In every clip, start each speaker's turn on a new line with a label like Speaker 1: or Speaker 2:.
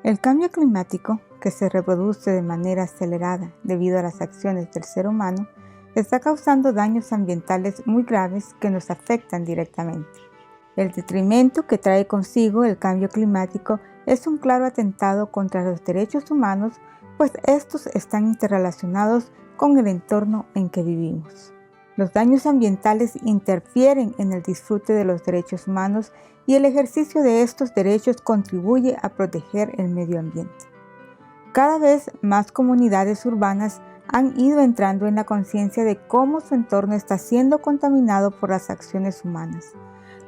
Speaker 1: El cambio climático, que se reproduce de manera acelerada debido a las acciones del ser humano, está causando daños ambientales muy graves que nos afectan directamente. El detrimento que trae consigo el cambio climático es un claro atentado contra los derechos humanos, pues estos están interrelacionados con el entorno en que vivimos. Los daños ambientales interfieren en el disfrute de los derechos humanos y el ejercicio de estos derechos contribuye a proteger el medio ambiente. Cada vez más comunidades urbanas han ido entrando en la conciencia de cómo su entorno está siendo contaminado por las acciones humanas,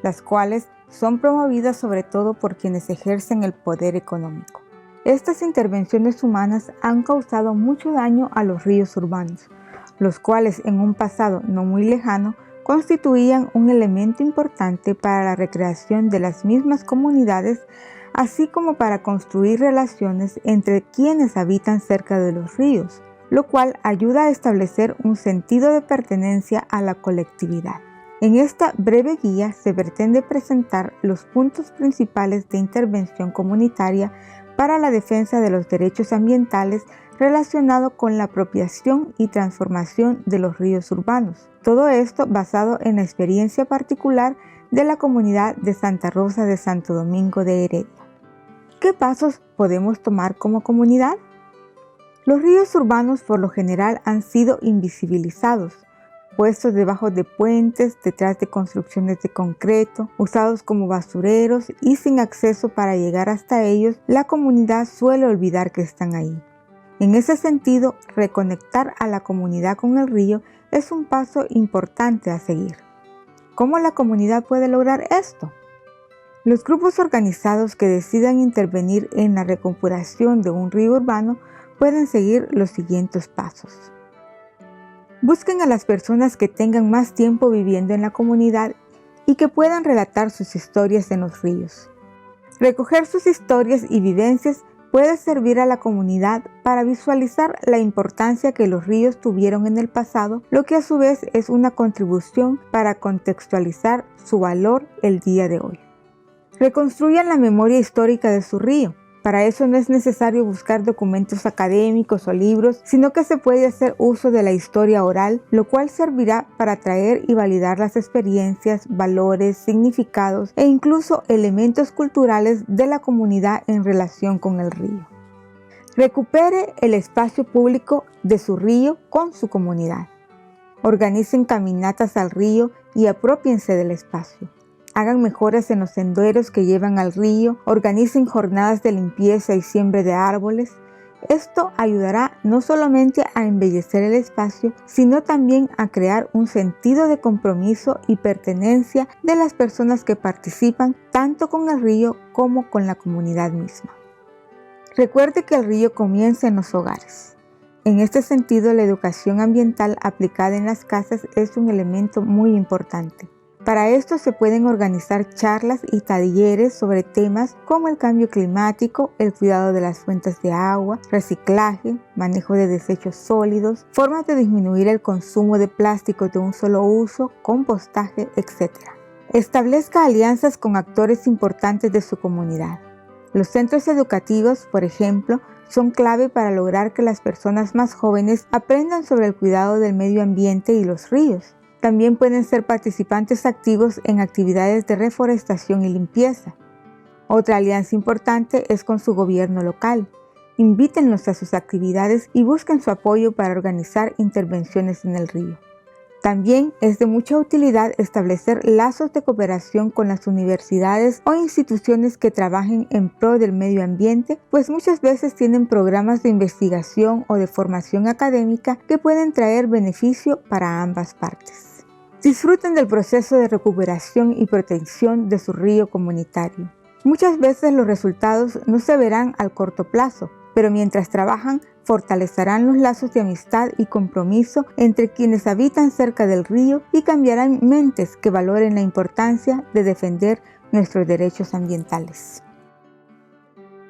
Speaker 1: las cuales son promovidas sobre todo por quienes ejercen el poder económico. Estas intervenciones humanas han causado mucho daño a los ríos urbanos, los cuales en un pasado no muy lejano constituían un elemento importante para la recreación de las mismas comunidades, así como para construir relaciones entre quienes habitan cerca de los ríos, lo cual ayuda a establecer un sentido de pertenencia a la colectividad. En esta breve guía se pretende presentar los puntos principales de intervención comunitaria para la defensa de los derechos ambientales relacionado con la apropiación y transformación de los ríos urbanos. Todo esto basado en la experiencia particular de la comunidad de Santa Rosa de Santo Domingo de Heredia. ¿Qué pasos podemos tomar como comunidad? Los ríos urbanos por lo general han sido invisibilizados, puestos debajo de puentes, detrás de construcciones de concreto, usados como basureros y sin acceso para llegar hasta ellos, la comunidad suele olvidar que están ahí. En ese sentido, reconectar a la comunidad con el río es un paso importante a seguir. ¿Cómo la comunidad puede lograr esto? Los grupos organizados que decidan intervenir en la recuperación de un río urbano pueden seguir los siguientes pasos. Busquen a las personas que tengan más tiempo viviendo en la comunidad y que puedan relatar sus historias en los ríos. Recoger sus historias y vivencias puede servir a la comunidad para visualizar la importancia que los ríos tuvieron en el pasado, lo que a su vez es una contribución para contextualizar su valor el día de hoy. Reconstruyan la memoria histórica de su río. Para eso no es necesario buscar documentos académicos o libros, sino que se puede hacer uso de la historia oral, lo cual servirá para traer y validar las experiencias, valores, significados e incluso elementos culturales de la comunidad en relación con el río. Recupere el espacio público de su río con su comunidad. Organicen caminatas al río y apropiénse del espacio. Hagan mejoras en los senderos que llevan al río, organicen jornadas de limpieza y siembra de árboles. Esto ayudará no solamente a embellecer el espacio, sino también a crear un sentido de compromiso y pertenencia de las personas que participan tanto con el río como con la comunidad misma. Recuerde que el río comienza en los hogares. En este sentido, la educación ambiental aplicada en las casas es un elemento muy importante. Para esto se pueden organizar charlas y talleres sobre temas como el cambio climático, el cuidado de las fuentes de agua, reciclaje, manejo de desechos sólidos, formas de disminuir el consumo de plásticos de un solo uso, compostaje, etc. Establezca alianzas con actores importantes de su comunidad. Los centros educativos, por ejemplo, son clave para lograr que las personas más jóvenes aprendan sobre el cuidado del medio ambiente y los ríos. También pueden ser participantes activos en actividades de reforestación y limpieza. Otra alianza importante es con su gobierno local. Invítenlos a sus actividades y busquen su apoyo para organizar intervenciones en el río. También es de mucha utilidad establecer lazos de cooperación con las universidades o instituciones que trabajen en pro del medio ambiente, pues muchas veces tienen programas de investigación o de formación académica que pueden traer beneficio para ambas partes. Disfruten del proceso de recuperación y protección de su río comunitario. Muchas veces los resultados no se verán al corto plazo, pero mientras trabajan, fortalecerán los lazos de amistad y compromiso entre quienes habitan cerca del río y cambiarán mentes que valoren la importancia de defender nuestros derechos ambientales.